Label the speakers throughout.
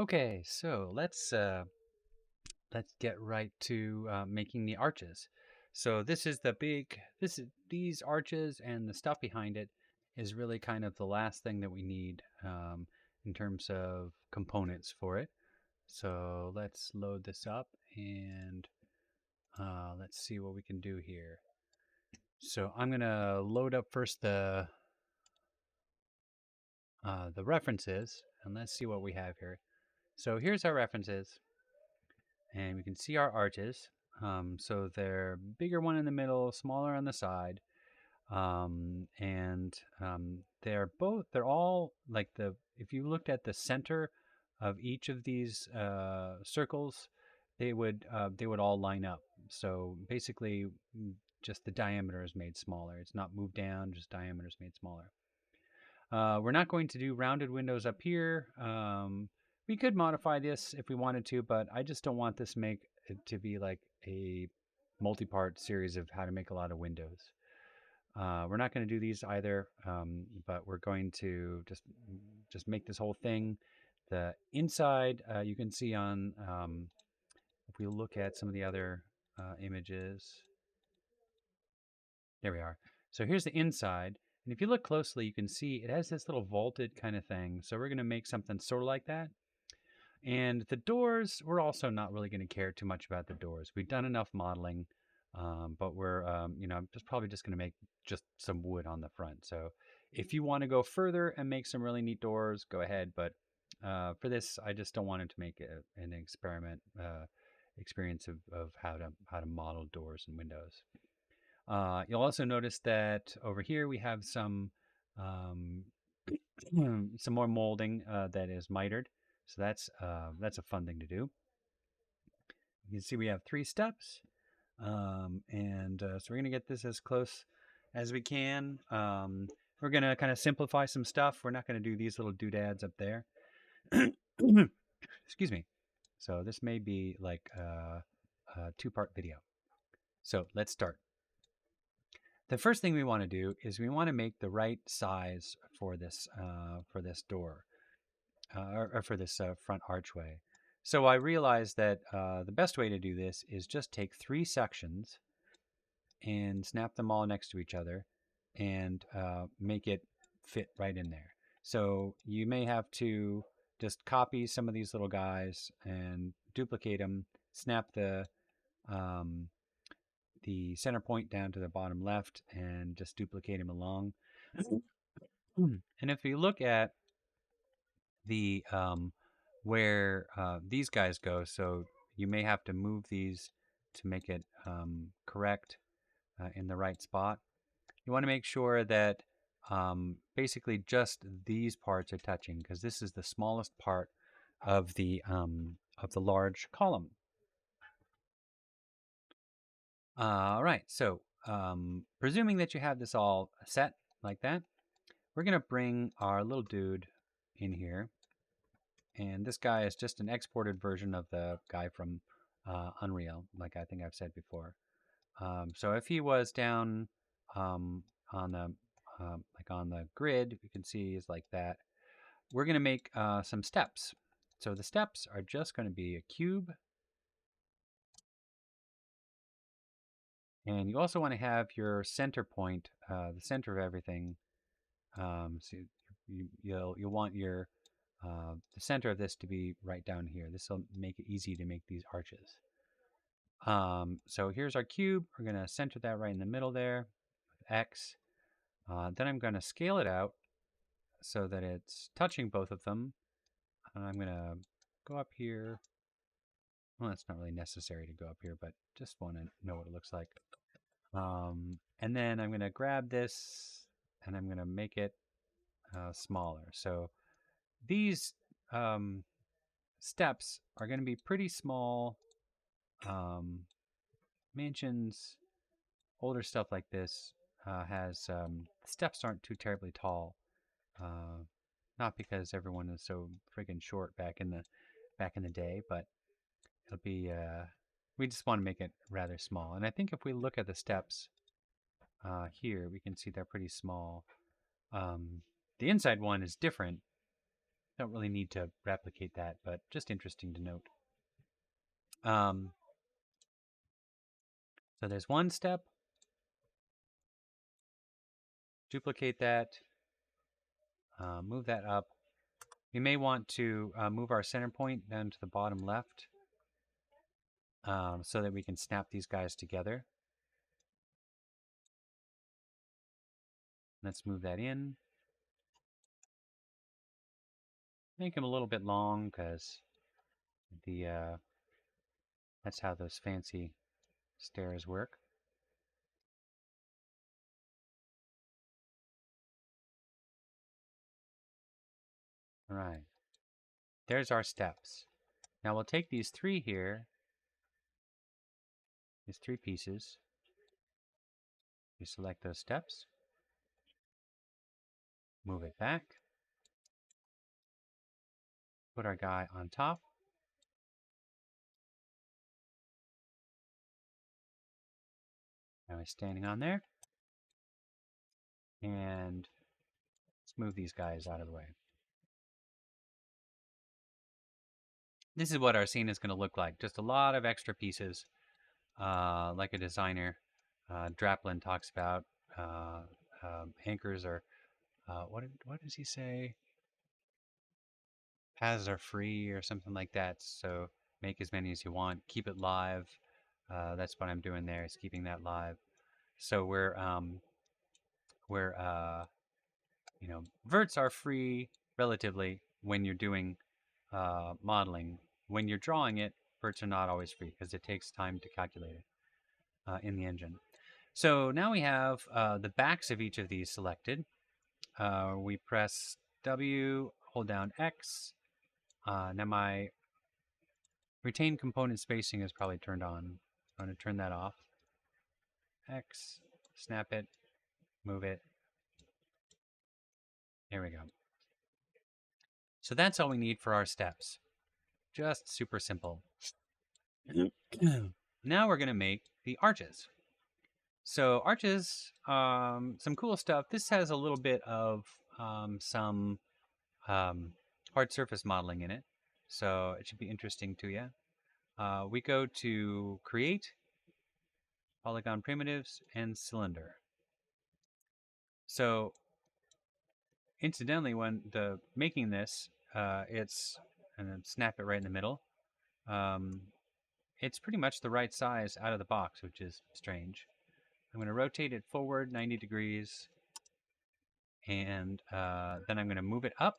Speaker 1: Okay, so let's get right to making the arches. So this is the big this is these arches and the stuff behind it is really kind of the last thing that we need in terms of components for it. So let's load this up and let's see what we can do here. So I'm gonna load up first the references and let's see what we have here. So here's our references. And we can see our arches. So they're bigger one in the middle, smaller on the side, and they're all like if you looked at the center of each of these circles, they would all line up. So basically, just the diameter is made smaller. It's not moved down, just diameter is made smaller. We're not going to do rounded windows up here. We could modify this if we wanted to, but I just don't want this make it to be like a multi-part series of how to make a lot of windows. We're not going to do these either, but we're going to just make this whole thing. The inside, you can see on, if we look at some of the other images, there we are. So here's the inside. And if you look closely, you can see it has this little vaulted kind of thing. So we're going to make something sort of like that. And the doors, we're also not really going to care too much about the doors. We've done enough modeling, but we're, just probably just going to make just some wood on the front. So if you want to go further and make some really neat doors, go ahead. But for this, I just don't want it to make an experience of how to model doors and windows. You'll also notice that over here we have um, some more molding that is mitered. So that's a fun thing to do. You can see we have 3 steps, so we're going to get this as close as we can. We're going to kind of simplify some stuff. We're not going to do these little doodads up there. Excuse me. So this may be like a 2-part video. So let's start. The first thing we want to do is we want to make the right size for this door or for this front archway. So I realized that the best way to do this is just take 3 sections and snap them all next to each other and make it fit right in there. So you may have to just copy some of these little guys and duplicate them, snap the center point down to the bottom left and just duplicate them along. And if you look at the where these guys go, so you may have to move these to make it correct in the right spot. You want to make sure that basically just these parts are touching because this is the smallest part of the large column. All right, so presuming that you have this all set like that, we're going to bring our little dude in here. And this guy is just an exported version of the guy from Unreal, like I think I've said before. So if he was down on the on the grid, you can see is like that. We're going to make some steps. So the steps are just going to be a cube. And you also want to have your center point, the center of everything. So you'll want your the center of this to be right down here. This will make it easy to make these arches. So here's our cube. We're going to center that right in the middle there with X. Then I'm going to scale it out so that it's touching both of them. I'm going to go up here. Well, it's not really necessary to go up here, but just want to know what it looks like. And then I'm going to grab this and I'm going to make it smaller. So these steps are going to be pretty small. Mansions, older stuff like this has steps aren't too terribly tall. Not because everyone is so friggin' short back in the day, but it'll be we just want to make it rather small. And I think if we look at the steps here, we can see they're pretty small. The inside one is different. Don't really need to replicate that, but just interesting to note. Um, so there's one step. Duplicate that. Move that up. We may want to move our center point down to the bottom left so that we can snap these guys together. Let's move that in. Make them a little bit long because that's how those fancy stairs work. All right. There's our steps. Now we'll take these three here, these three pieces. You select those steps. Move it back. Put our guy on top. Now he's standing on there. And let's move these guys out of the way. This is what our scene is going to look like. Just a lot of extra pieces, like a designer. Draplin talks about anchors are, what does he say? Paths are free or something like that. So make as many as you want. Keep it live. That's what I'm doing there, is keeping that live. So verts are free relatively when you're doing modeling. When you're drawing it, verts are not always free because it takes time to calculate it in the engine. So now we have the backs of each of these selected. We press W, hold down X. Now my retain component spacing is probably turned on. I'm going to turn that off. X, snap it, move it. There we go. So that's all we need for our steps. Just super simple. Now we're going to make the arches. So arches, some cool stuff. This has a little bit of some hard surface modeling in it. So it should be interesting to you. We go to Create, Polygon Primitives, and Cylinder. So incidentally, when making this, and then snap it right in the middle. It's pretty much the right size out of the box, which is strange. I'm going to rotate it forward 90 degrees, and then I'm going to move it up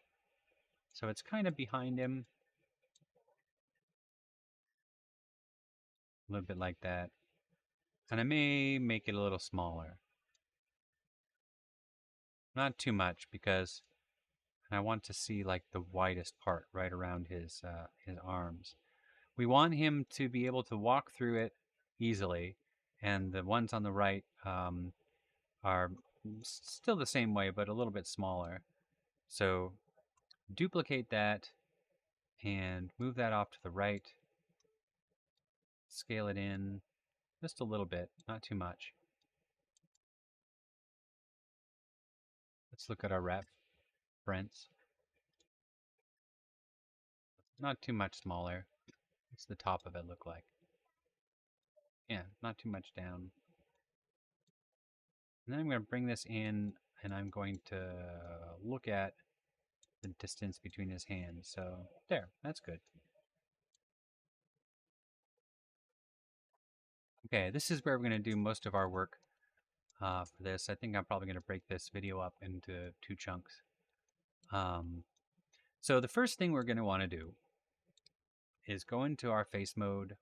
Speaker 1: so it's kind of behind him, a little bit like that. And I may make it a little smaller. Not too much, because I want to see like the widest part right around his arms. We want him to be able to walk through it easily, and the ones on the right are still the same way, but a little bit smaller. So duplicate that and move that off to the right. Scale it in just a little bit, not too much. Let's look at our reference. Not too much smaller. What's the top of it look like? Yeah, not too much down. And then I'm going to bring this in, and I'm going to look at the distance between his hands. So there, that's good. Okay, this is where we're going to do most of our work for this. I think I'm probably going to break this video up into 2 chunks. So the first thing we're going to want to do is go into our face mode,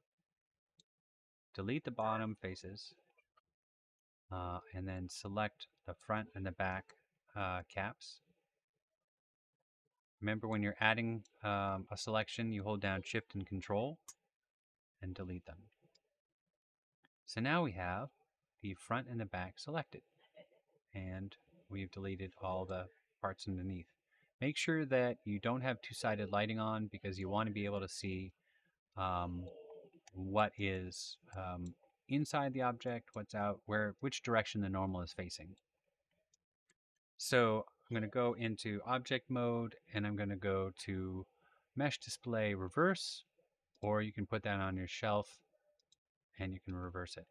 Speaker 1: delete the bottom faces, and then select the front and the back caps. Remember, when you're adding a selection, you hold down Shift and Control and delete them. So now we have the front and the back selected, and we've deleted all the parts underneath. Make sure that you don't have two-sided lighting on, because you want to be able to see what is inside the object, what's out, which direction the normal is facing. So I'm going to go into object mode and I'm going to go to mesh display reverse, or you can put that on your shelf and you can reverse it.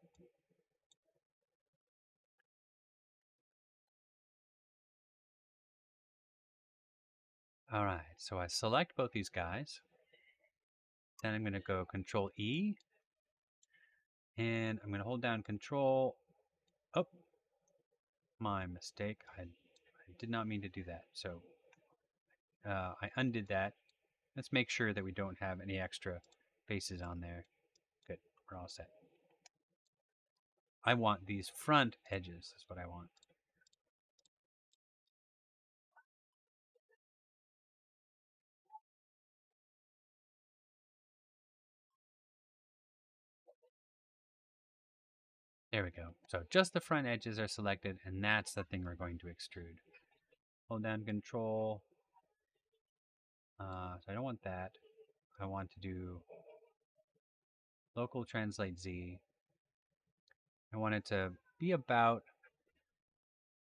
Speaker 1: All right, so I select both these guys. Then I'm going to go Control E, and I'm going to hold down Control. Oh, my mistake. I did not mean to do that. So I undid that. Let's make sure that we don't have any extra faces on there. Good, we're all set. I want these front edges. That's what I want. There we go. So just the front edges are selected, and that's the thing we're going to extrude. Hold down Control. So I don't want that. I want to do local translate Z. I want it to be about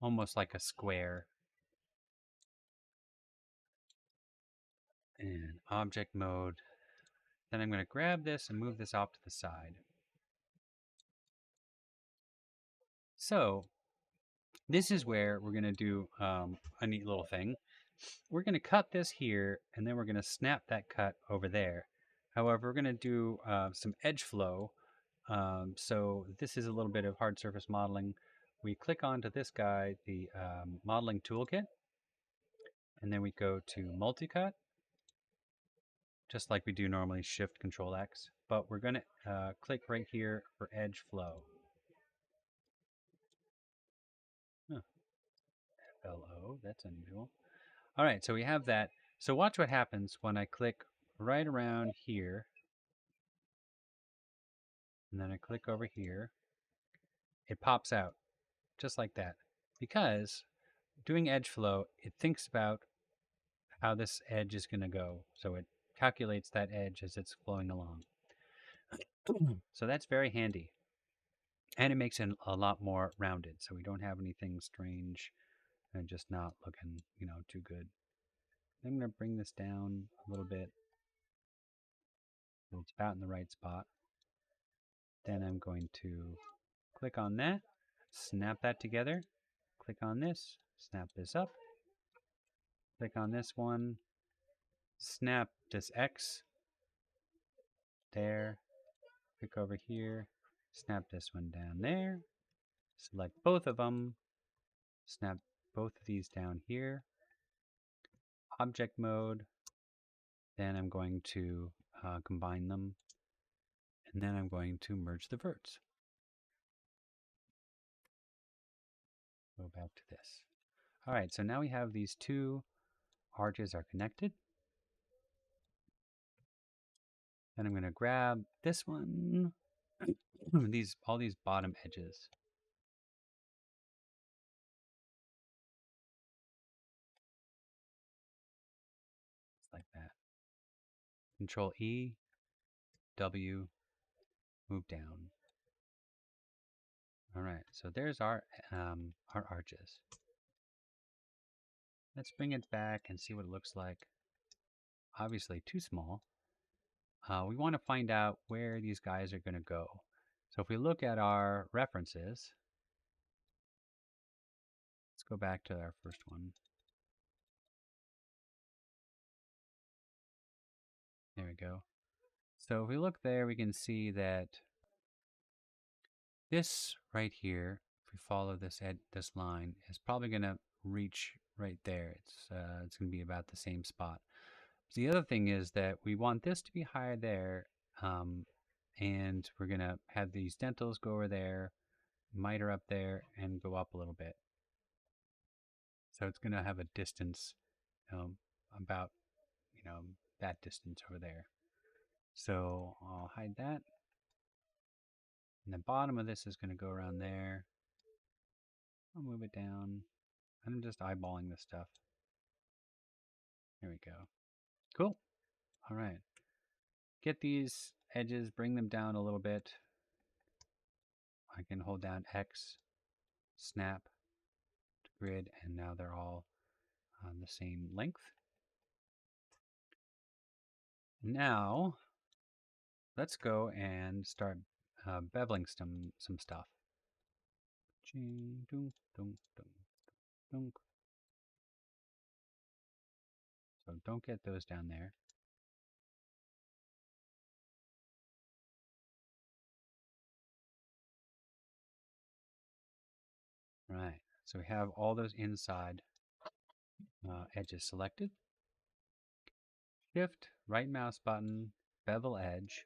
Speaker 1: almost like a square. And object mode. Then I'm going to grab this and move this off to the side. So this is where we're going to do a neat little thing. We're going to cut this here, and then we're going to snap that cut over there. However, we're going to do some edge flow. So this is a little bit of hard surface modeling. We click onto this guy, the modeling toolkit, and then we go to multi-cut, just like we do normally, Shift Control X. But we're going to click right here for edge flow. Huh. FLO, that's unusual. All right, so we have that. So watch what happens when I click right around here, and then I click over here. It pops out just like that. Because doing edge flow, it thinks about how this edge is going to go. So it calculates that edge as it's flowing along. So that's very handy. And it makes it a lot more rounded. So we don't have anything strange and just not looking, too good. I'm going to bring this down a little bit. So it's about in the right spot. Then I'm going to click on that, snap that together, click on this, snap this up, click on this one, snap this X there, click over here, snap this one down there, select both of them, snap both of these down here, object mode, then I'm going to combine them, and then I'm going to merge the verts. Go back to this. All right, so now we have these two arches are connected. Then I'm going to grab this one, all these bottom edges. Just like that. Control E, W, move down. All right, so there's our arches. Let's bring it back and see what it looks like. Obviously too small. We want to find out where these guys are going to go. So if we look at our references, let's go back to our first one. There we go. So if we look there, we can see that this right here, if we follow this line, is probably going to reach right there. It's going to be about the same spot. The other thing is that we want this to be higher there, and we're going to have these dentals go over there, miter up there, and go up a little bit. So it's going to have a distance about, that distance over there. So I'll hide that. And the bottom of this is going to go around there. I'll move it down. I'm just eyeballing this stuff. There we go. Cool. All right. Get these edges, bring them down a little bit. I can hold down X, snap to grid, and now they're all on the same length. Now, let's go and start beveling some stuff. So don't get those down there. Right, so we have all those inside edges selected. Shift, right mouse button, bevel edge.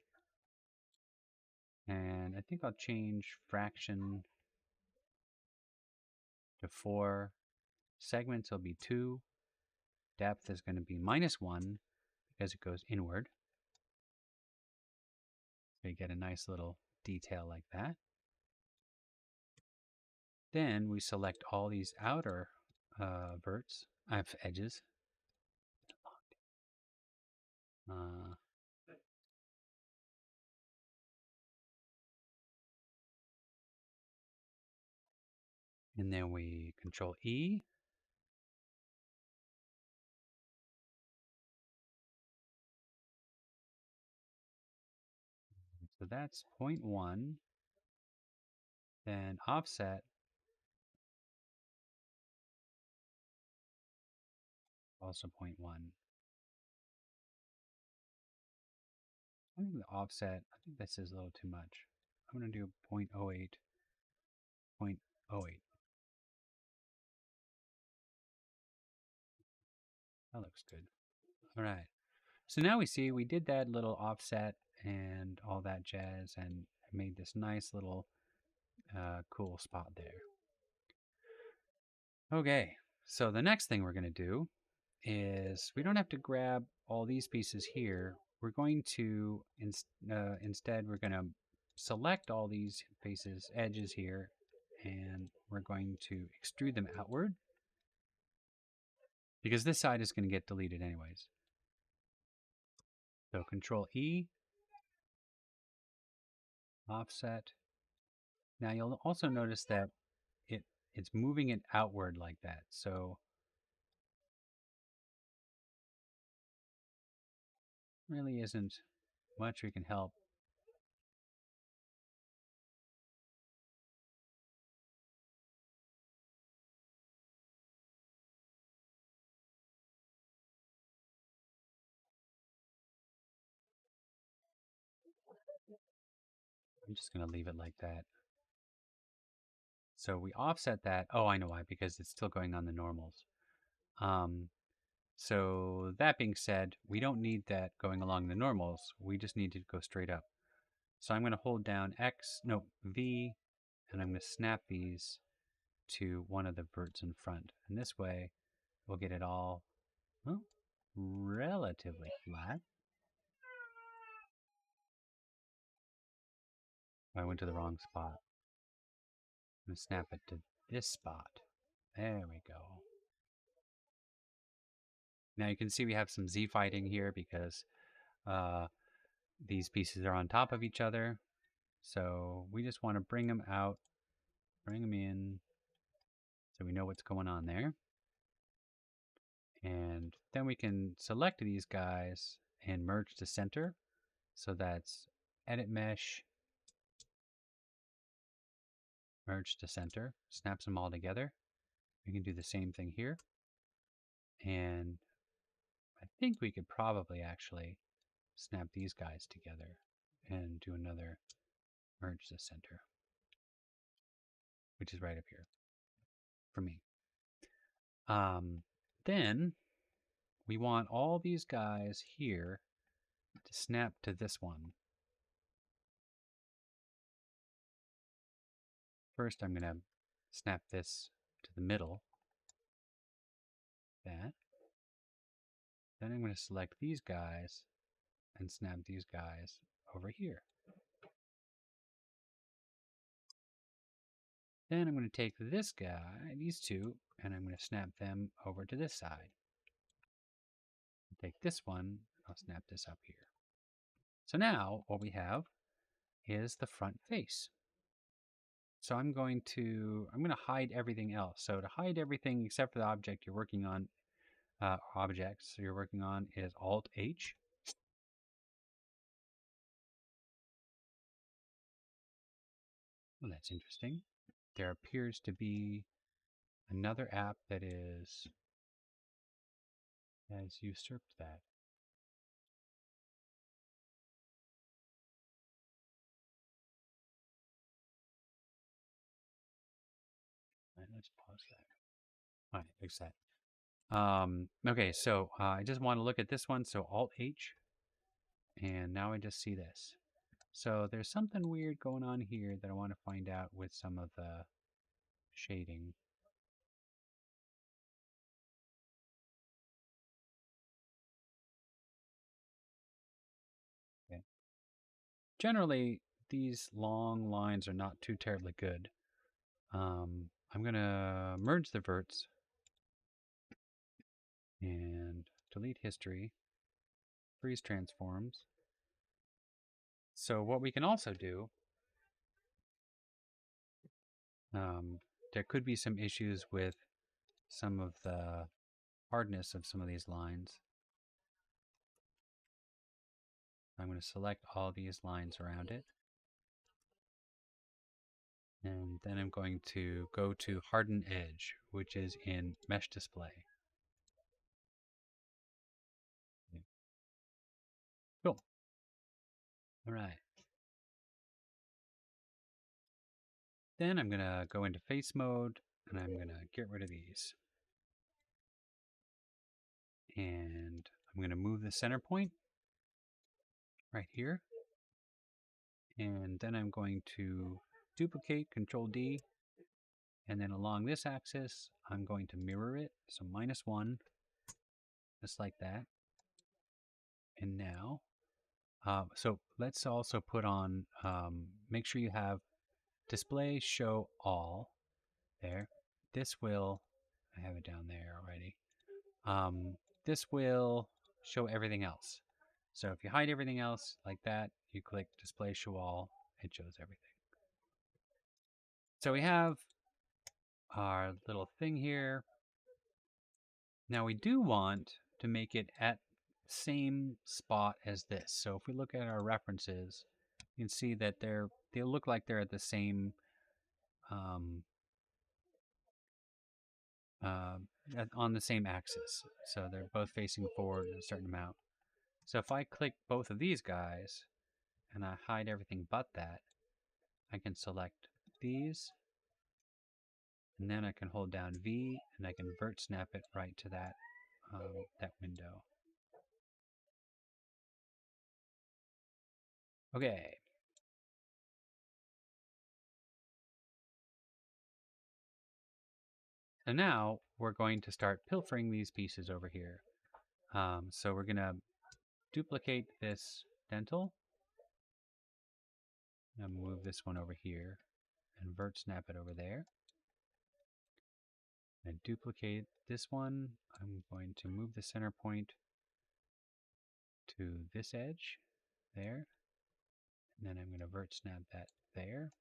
Speaker 1: And I think I'll change fraction to 4. Segments will be 2. Depth is going to be -1 because it goes inward. So you get a nice little detail like that. Then we select all these outer edges. And then we Control E. So that's 0.1. Then offset, also 0.1. I think the offset, I think this is a little too much. I'm going to do 0.08, 0.08. That looks good. All right. So now we see we did that little offset and all that jazz and made this nice little cool spot there. Okay, so the next thing we're going to do is we don't have to grab all these pieces here. We're going to, instead, we're going to select all these faces, edges here, and we're going to extrude them outward because this side is going to get deleted anyways. So Control E, offset. Now you'll also notice that it's moving it outward like that. So really isn't much we can help. I'm just going to leave it like that. So we offset that. Oh, I know why, because it's still going on the normals. So that being said, we don't need that going along the normals. We just need to go straight up. So I'm going to hold down V, and I'm going to snap these to one of the verts in front. And this way, we'll get it all, well, relatively flat. I went to the wrong spot. I'm going to snap it to this spot. There we go. Now you can see we have some Z fighting here because these pieces are on top of each other. So we just want to bring them out, bring them in, so we know what's going on there. And then we can select these guys and merge to center. So that's Edit Mesh, merge to center, snaps them all together. We can do the same thing here. And I think we could probably actually snap these guys together and do another merge to center, which is right up here for me. Then we want all these guys here to snap to this one. First, I'm going to snap this to the middle. That. Then I'm going to select these guys and snap these guys over here. Then I'm going to take this guy, these two, and I'm going to snap them over to this side. Take this one, I'll snap this up here. So now what we have is the front face. So I'm going to hide everything else. So to hide everything except for the object you're working on, objects you're working on is Alt H. Well, that's interesting. There appears to be another app that has usurped that. All right, let's pause that. All right, fix that. Okay, so I just want to look at this one. So Alt H, and now I just see this. So there's something weird going on here that I want to find out with some of the shading. Okay. Generally, these long lines are not too terribly good. I'm going to merge the verts and delete history, freeze transforms. So what we can also do, there could be some issues with some of the hardness of some of these lines. I'm going to select all these lines around it. And then I'm going to go to Harden Edge, which is in Mesh Display. Cool. All right. Then I'm going to go into face mode, and I'm going to get rid of these. And I'm going to move the center point right here. And then I'm going to duplicate, Control D, and then along this axis, I'm going to mirror it. So -1, just like that. And now, so let's also put on, make sure you have display show all there. This will, I have it down there already. This will show everything else. So if you hide everything else like that, you click display show all, it shows everything. So we have our little thing here. Now we do want to make it at same spot as this. So if we look at our references, you can see that they look like they're at the same on the same axis. So they're both facing forward a certain amount. So if I click both of these guys and I hide everything but that, I can select these, and then I can hold down V and I can vert snap it right to that that window. Okay. So now we're going to start pilfering these pieces over here. So we're going to duplicate this dental. And move this one over here and vert snap it over there. And duplicate this one. I'm going to move the center point to this edge there. And then I'm going to vert snap that there.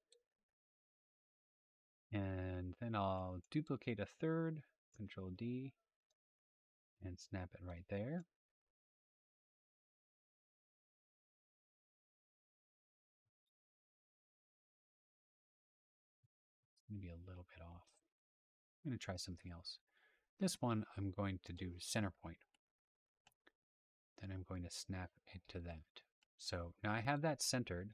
Speaker 1: And then I'll duplicate a third, Control D, and snap it right there. Maybe a little bit off. I'm going to try something else. This one I'm going to do center point. Then I'm going to snap it to that. So now I have that centered.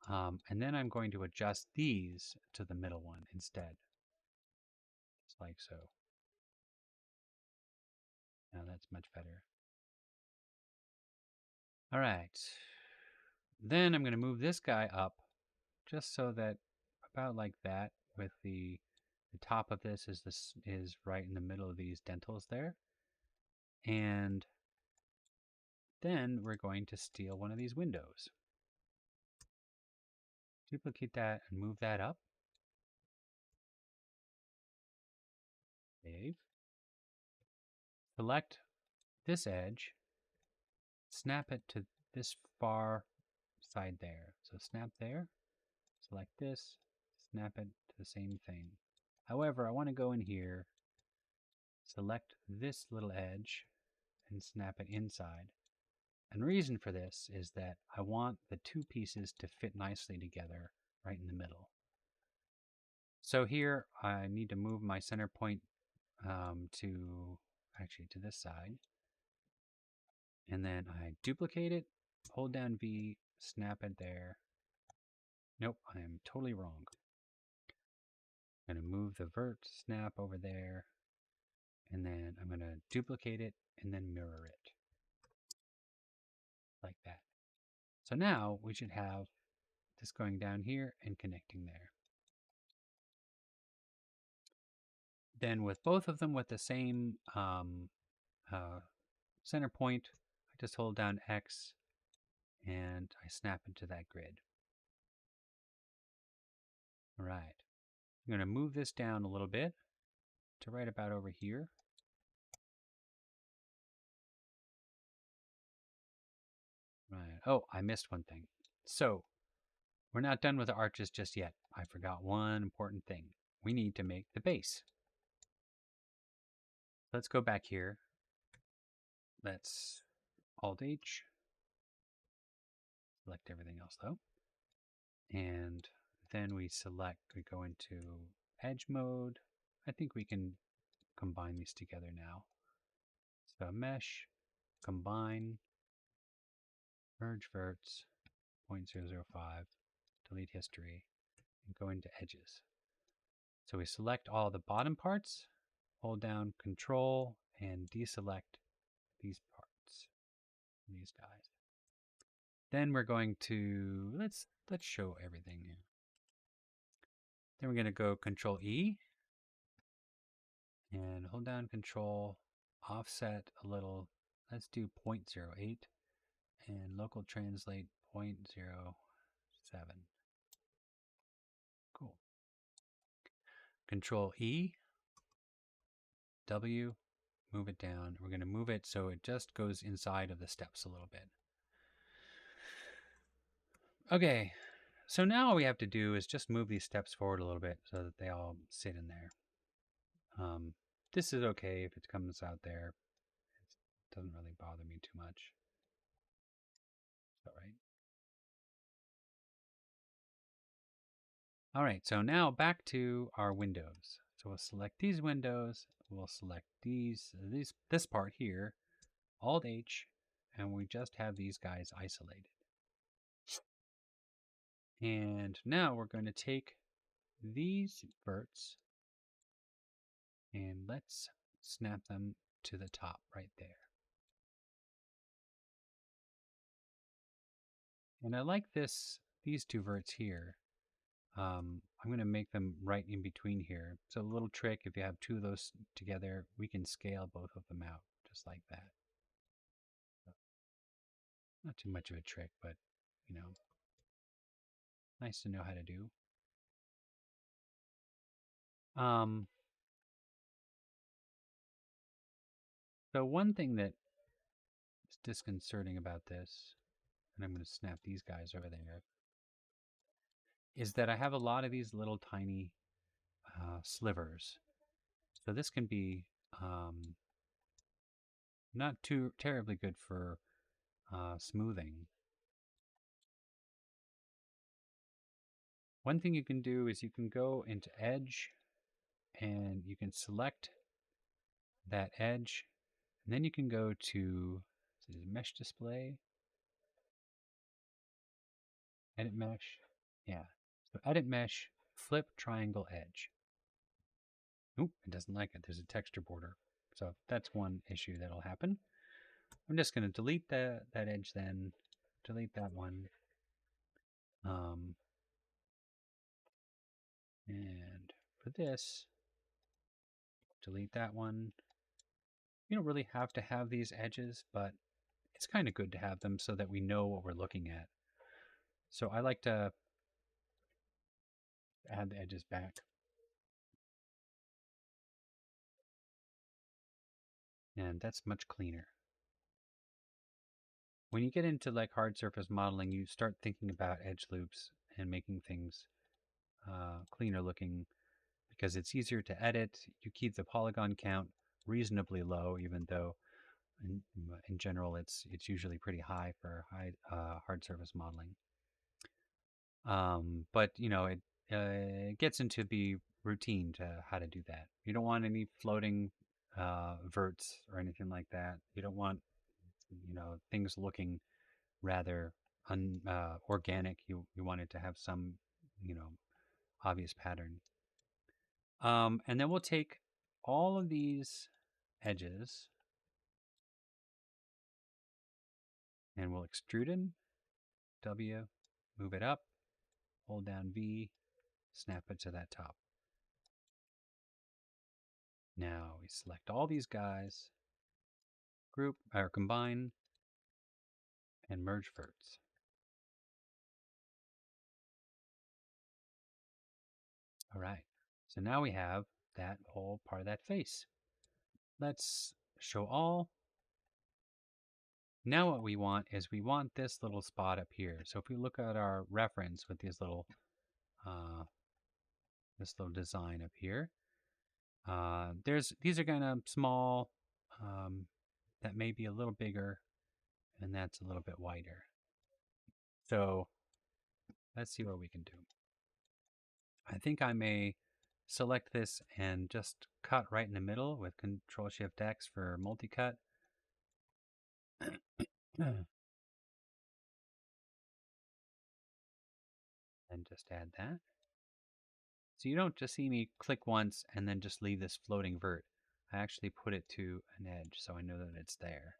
Speaker 1: And then I'm going to adjust these to the middle one instead. Just like so. Now that's much better. All right. Then I'm going to move this guy up just so that about like that, with the top of this is right in the middle of these dentals there. And then we're going to steal one of these windows. Duplicate that and move that up. Save. Select this edge. Snap it to this far side there. So snap there. Select this. Snap it to the same thing. However, I want to go in here, select this little edge and snap it inside. And the reason for this is that I want the two pieces to fit nicely together right in the middle. So here I need to move my center point to this side. And then I duplicate it, hold down V, snap it there. Nope, I am totally wrong. I'm going to move the vert snap over there, and then I'm going to duplicate it and then mirror it like that. So now we should have this going down here and connecting there. Then with both of them with the same center point, I just hold down X and I snap into that grid. All right. I'm going to move this down a little bit to right about over here. Right. Oh, I missed one thing. So we're not done with the arches just yet. I forgot one important thing. We need to make the base. Let's go back here. Let's Alt H. Select everything else though. And then we go into edge mode. I think we can combine these together now. So mesh, combine, merge verts, 0.005, delete history, and go into edges. So we select all the bottom parts, hold down Control, and deselect these parts, these guys. Then we're going to, let's show everything here. Then we're going to go Control E, and hold down Control, offset a little, let's do 0.08, and local translate 0.07. Cool. Control E, W, move it down. We're going to move it so it just goes inside of the steps a little bit. Okay, so now all we have to do is just move these steps forward a little bit so that they all sit in there. This is okay if it comes out there. It doesn't really bother me too much. All right. All right, so now back to our windows. So we'll select these windows. We'll select this part here, Alt H, and we just have these guys isolated. And now we're going to take these verts and let's snap them to the top right there. And I like these two verts here. I'm going to make them right in between here. So a little trick, if you have two of those together, we can scale both of them out just like that. Not too much of a trick, but you know, nice to know how to do. So one thing that is disconcerting about this, and I'm going to snap these guys over there, is that I have a lot of these little tiny slivers. So this can be not too terribly good for smoothing. One thing you can do is you can go into Edge and you can select that edge, and then you can go to Mesh Display, Edit Mesh. Yeah, so Edit Mesh, Flip Triangle Edge. Oop, it doesn't like it. There's a texture border. So that's one issue that'll happen. I'm just going to delete that edge then, delete that one. And for this, delete that one. You don't really have to have these edges, but it's kind of good to have them so that we know what we're looking at. So I like to add the edges back. And that's much cleaner. When you get into like hard surface modeling, you start thinking about edge loops and making things cleaner looking because it's easier to edit. You keep the polygon count reasonably low, even though in general it's usually pretty high for hard surface modeling. But it gets into the routine to how to do that. You don't want any floating verts or anything like that. You don't want things looking rather organic. You want it to have some you know obvious pattern. And then we'll take all of these edges and we'll extrude them. W, move it up, hold down V, snap it to that top. Now we select all these guys, group or combine, and merge verts. All right. So now we have that whole part of that face. Let's show all. Now what we want is we want this little spot up here. So if we look at our reference with these little this little design up here, these are kind of small. That may be a little bigger, and that's a little bit wider. So let's see what we can do. I think I may select this and just cut right in the middle with Control Shift X for multi-cut. And just add that. So you don't just see me click once and then just leave this floating vert. I actually put it to an edge so I know that it's there.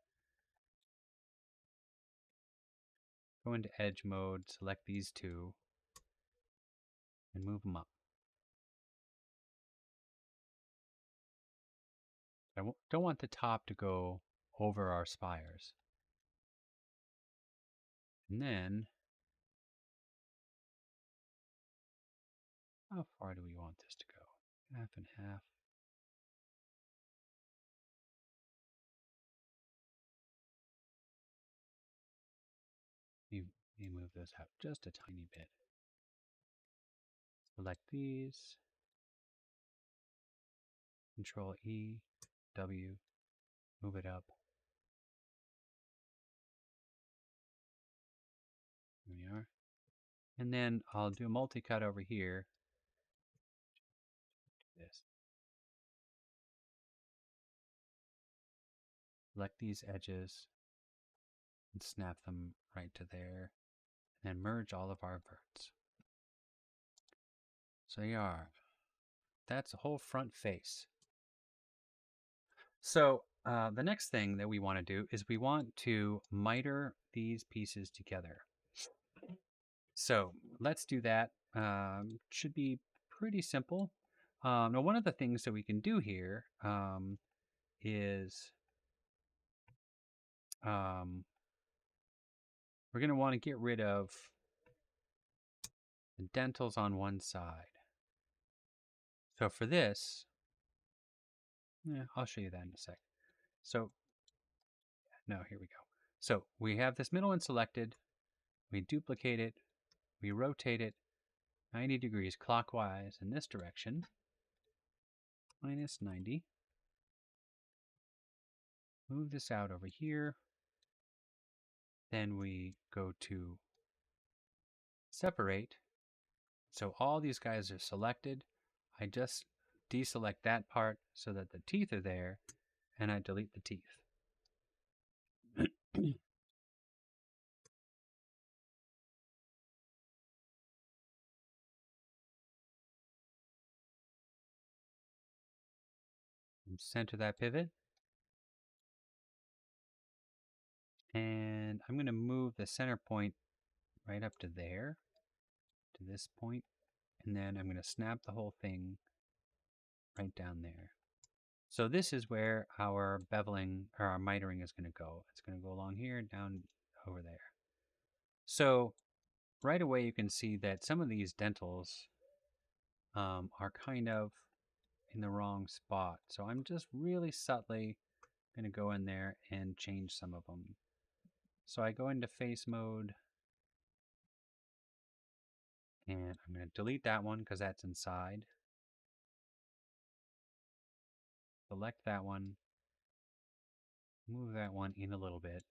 Speaker 1: Go into edge mode, select these two, and move them up. I don't want the top to go over our spires. And then, how far do we want this to go? Half and half. You move those out just a tiny bit. Select these. Control E, W, move it up. Here we are. And then I'll do a multi-cut over here. This. Select these edges and snap them right to there. And then merge all of our verts. So you are. That's the whole front face. So the next thing that we want to do is we want to miter these pieces together. So let's do that. Should be pretty simple. Now, one of the things that we can do here is we're going to want to get rid of the dentals on one side. So for this, I'll show you that in a sec. So, no, here we go. So we have this middle one selected. We duplicate it. We rotate it 90 degrees clockwise in this direction, minus 90. Move this out over here. Then we go to separate. So all these guys are selected. I just deselect that part so that the teeth are there, and I delete the teeth. Center that pivot. And I'm going to move the center point right up to there, to this point. And then I'm going to snap the whole thing right down there. So this is where our beveling or our mitering is going to go. It's going to go along here, down over there. So right away you can see that some of these dentals are kind of in the wrong spot. So I'm just really subtly going to go in there and change some of them. So I go into face mode and I'm going to delete that one because that's inside. select that one, move that one in a little bit,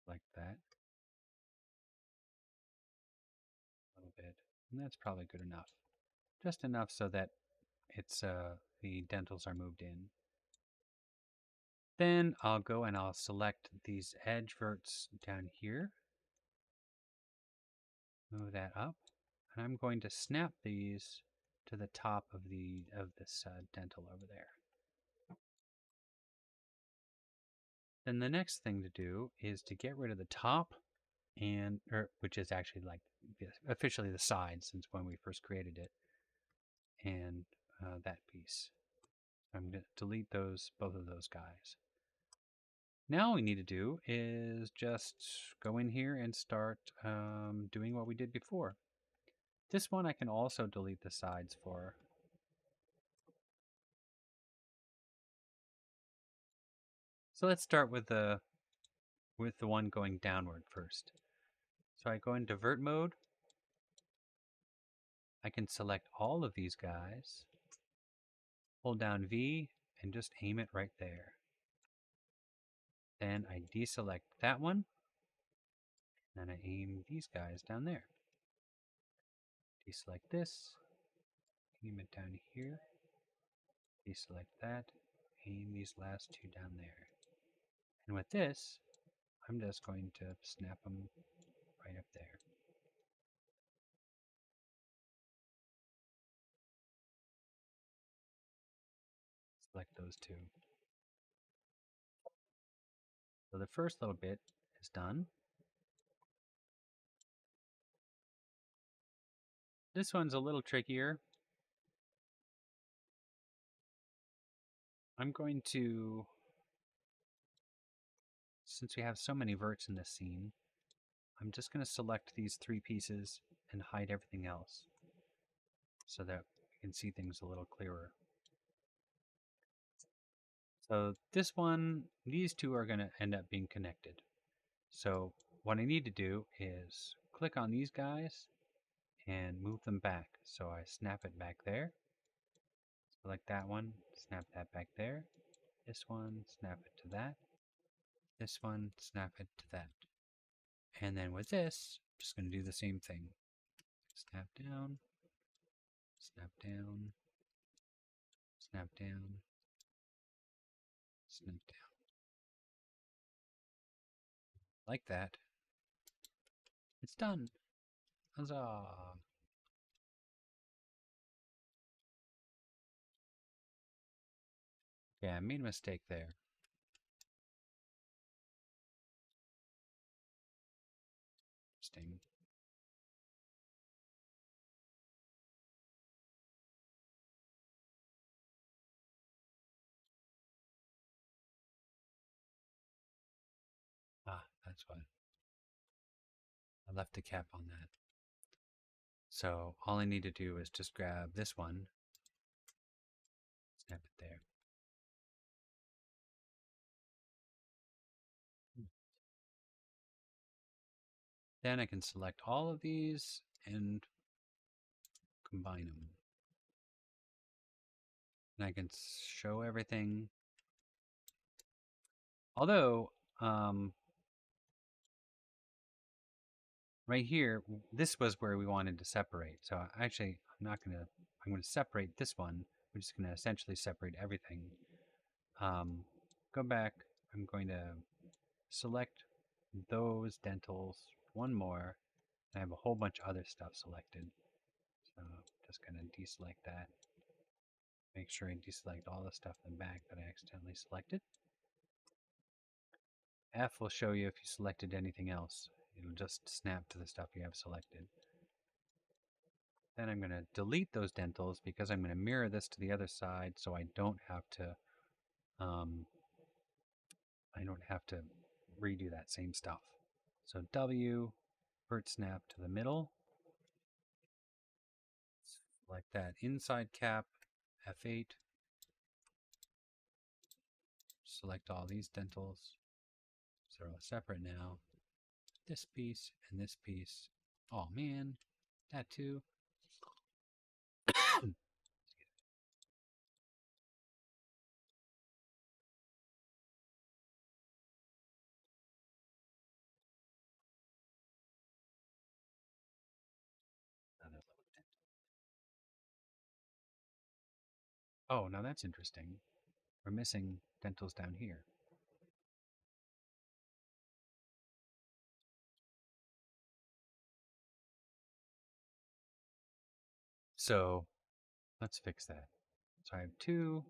Speaker 1: like that, a little bit, and that's probably good enough. Just enough so that it's the dentals are moved in. Then I'll go and I'll select these edge verts down here. Move that up. And I'm going to snap these to the top of this dental over there. Then the next thing to do is to get rid of the top, which is actually like officially the side since when we first created it, and that piece. I'm going to delete both of those guys. Now all we need to do is just go in here and start doing what we did before. This one I can also delete the sides for. So let's start with the one going downward first. So I go into vert mode. I can select all of these guys, hold down V, and just aim it right there. Then I deselect that one, and I aim these guys down there. Deselect this, aim it down here, deselect that, aim these last two down there. And with this, I'm just going to snap them right up there. Select those two. So the first little bit is done. This one's a little trickier. I'm going to, since we have so many verts in this scene, I'm just going to select these three pieces and hide everything else so that we can see things a little clearer. So this one, these two are going to end up being connected. So what I need to do is click on these guys and move them back. So I snap it back there. Select that one, snap that back there. This one, snap it to that. This one, snap it to that. And then with this, I'm just going to do the same thing. Snap down, snap down, snap down, snap down. Like that. It's done. Huzzah! Okay, I made a mistake there. Interesting. Ah, that's what. I left the cap on that. So all I need to do is just grab this one, snap it there. Then I can select all of these and combine them. And I can show everything. Although, right here, this was where we wanted to separate. So actually, I'm going to separate this one, which is going to essentially separate everything. Go back, I'm going to select those dentals, one more, and I have a whole bunch of other stuff selected. So I'm just going to deselect that. Make sure I deselect all the stuff in the back that I accidentally selected. F will show you if you selected anything else. It'll just snap to the stuff you have selected. Then I'm going to delete those dentals because I'm going to mirror this to the other side so I don't have to redo that same stuff. So W, vert snap to the middle. Select that inside cap, F8. Select all these dentals. So they're all separate now. This piece and this piece. Oh man, that too. Oh, now that's interesting. We're missing dentals down here. So let's fix that. So I have two.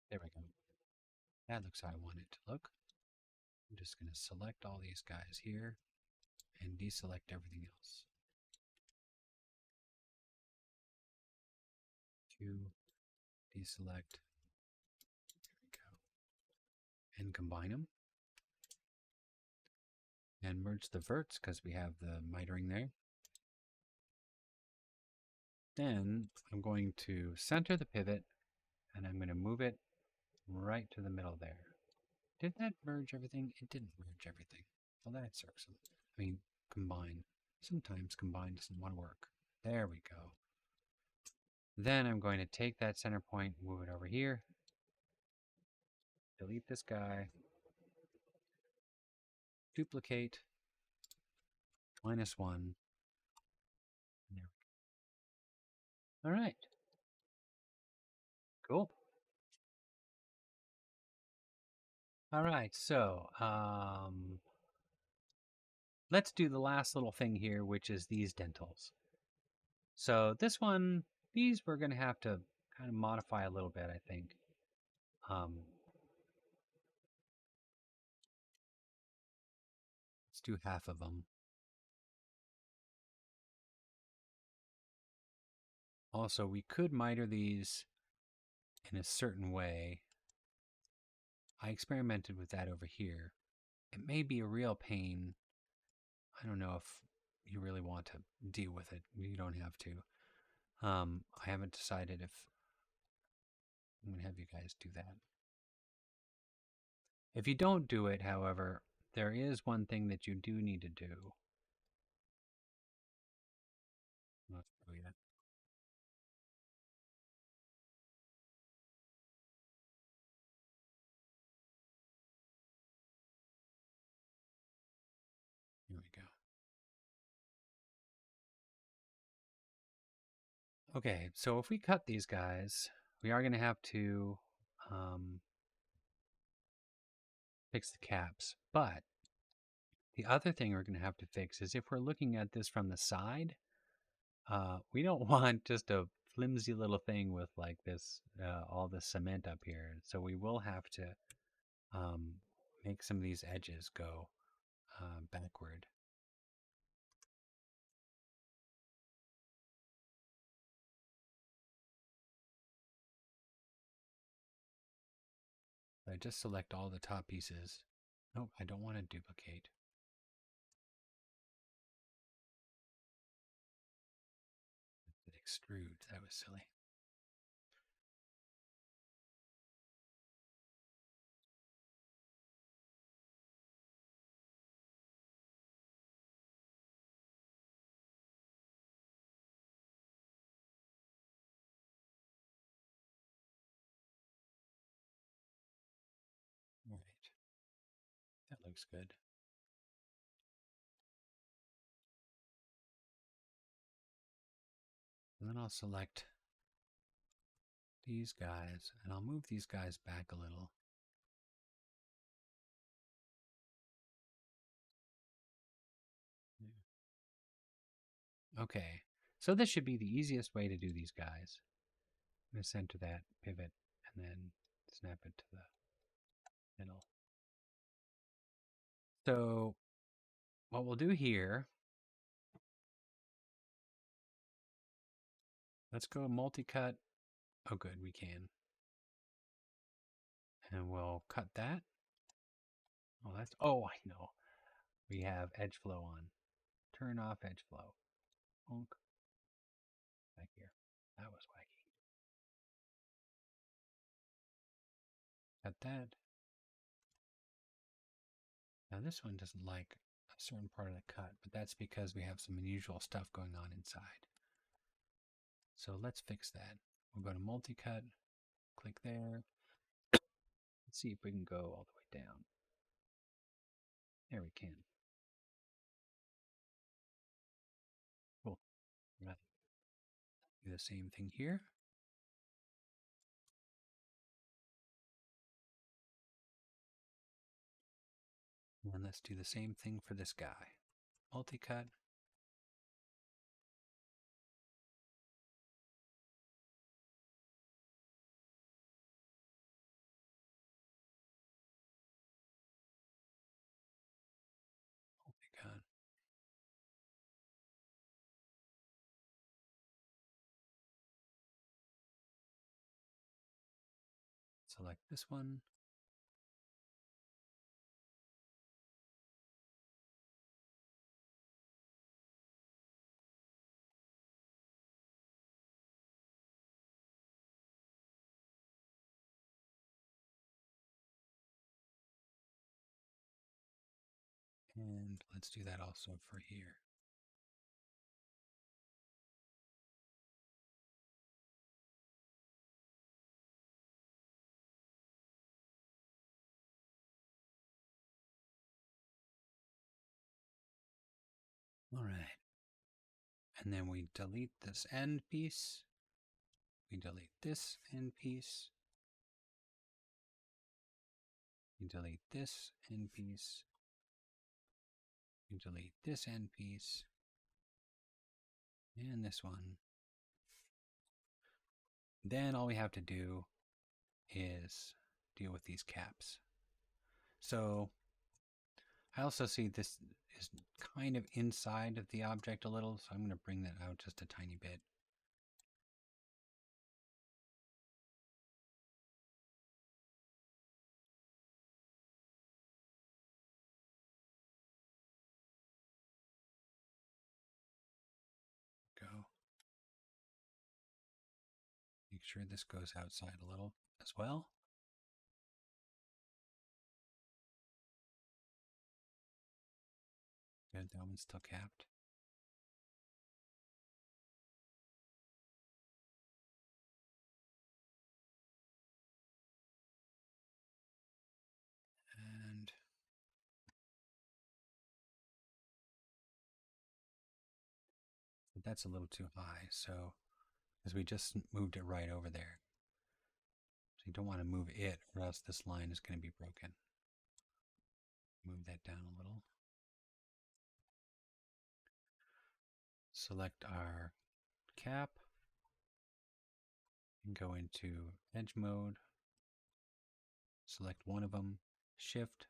Speaker 1: There we go. That looks how I want it to look. I'm just going to select all these guys here and deselect everything else. Two, deselect, there we go. And combine them. And merge the verts because we have the mitering there. Then I'm going to center the pivot and I'm going to move it right to the middle there. Did that merge everything? It didn't merge everything. Well, that's irksome. I mean, combine. Sometimes combine doesn't want to work. There we go. Then I'm going to take that center point, move it over here, delete this guy, duplicate, -1. There. All right, cool. All right, so let's do the last little thing here, which is these dentals. So this one, these we're going to have to kind of modify a little bit, I think. Let's do half of them. Also, we could miter these in a certain way. I experimented with that over here. It may be a real pain. I don't know if you really want to deal with it. You don't have to. I haven't decided if I'm going to have you guys do that. If you don't do it, however, there is one thing that you do need to do. Let's go yet. Here we go. Okay, so if we cut these guys, we are going to have to fix the caps. But the other thing we're going to have to fix is if we're looking at this from the side, we don't want just a flimsy little thing with like this, all the cement up here. So we will have to um, make some of these edges go backward. I just select all the top pieces. Nope, I don't want to duplicate. Extrude, that was silly. All right, that looks good. And then I'll select these guys and I'll move these guys back a little. Okay, so this should be the easiest way to do these guys. I'm going to center that pivot and then snap it to the middle. So what we'll do here, let's go multi-cut. Oh good, we can. And we'll cut that. Oh, I know. We have edge flow on. Turn off edge flow. Honk. Back here. That was wacky. Cut that. Now this one doesn't like a certain part of the cut, but that's because we have some unusual stuff going on inside. So let's fix that. We'll go to multi-cut, click there. Let's see if we can go all the way down. There we can. Cool. Do the same thing here. And let's do the same thing for this guy. Multi-cut. Multi-cut. Select this one. And let's do that also for here. All right. And then we delete this end piece. We delete this end piece. We delete this end piece. We delete this end piece. And this one. Then all we have to do is deal with these caps. So I also see this is kind of inside of the object a little, so I'm going to bring that out just a tiny bit. Go. Make sure this goes outside a little as well. Good, that one's still capped. And that's a little too high, so because we just moved it right over there. So you don't want to move it or else this line is going to be broken. Move that down a little. Select our cap and go into edge mode. Select one of them, shift,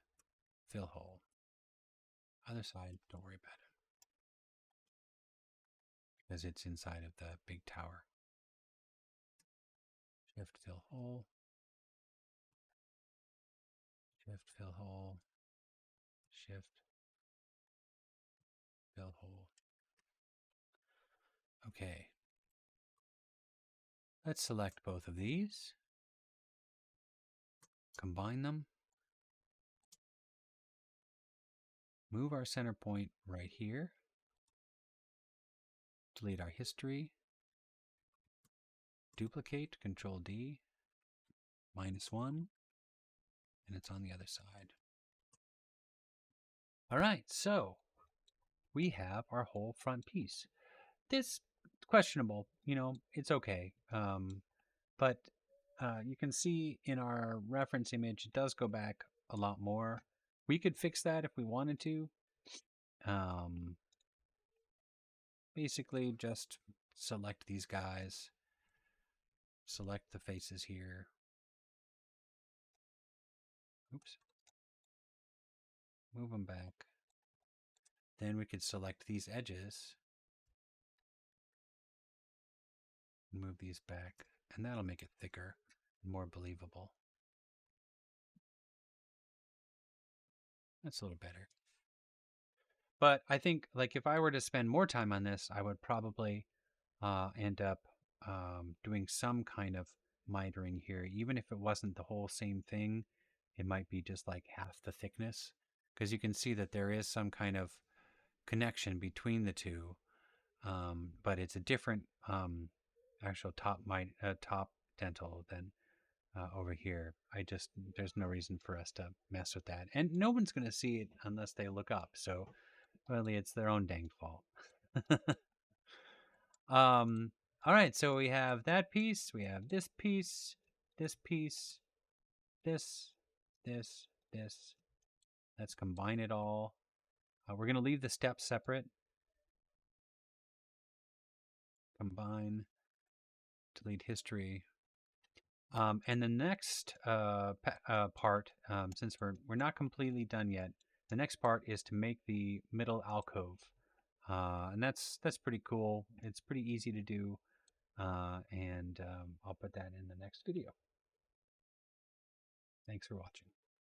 Speaker 1: fill hole. Other side, don't worry about it because it's inside of the big tower. Shift, fill hole. Shift, fill hole. Shift, fill hole. Okay. Let's select both of these. Combine them. Move our center point right here. Delete our history. Duplicate, Control D. -1. And it's on the other side. All right, so we have our whole front piece. This questionable, it's okay. But you can see in our reference image, it does go back a lot more. We could fix that if we wanted to. Basically, just select these guys. Select the faces here. Oops. Move them back. Then we could select these edges. Move these back. And that'll make it thicker and more believable. That's a little better. But I think, like, if I were to spend more time on this, I would probably end up doing some kind of mitering here. Even if it wasn't the whole same thing, it might be just like half the thickness. because you can see that there is some kind of connection between the two, but it's a different actual top dental than over here. There's no reason for us to mess with that, and no one's going to see it unless they look up. So really, it's their own dang fault. um, all right, so we have that piece, we have this piece, this piece, this, this. Let's combine it all. We're going to leave the steps separate. Combine, delete history. And the next part, since we're not completely done yet, the next part is to make the middle alcove, and that's pretty cool. It's pretty easy to do, and I'll put that in the next video. Thanks for watching.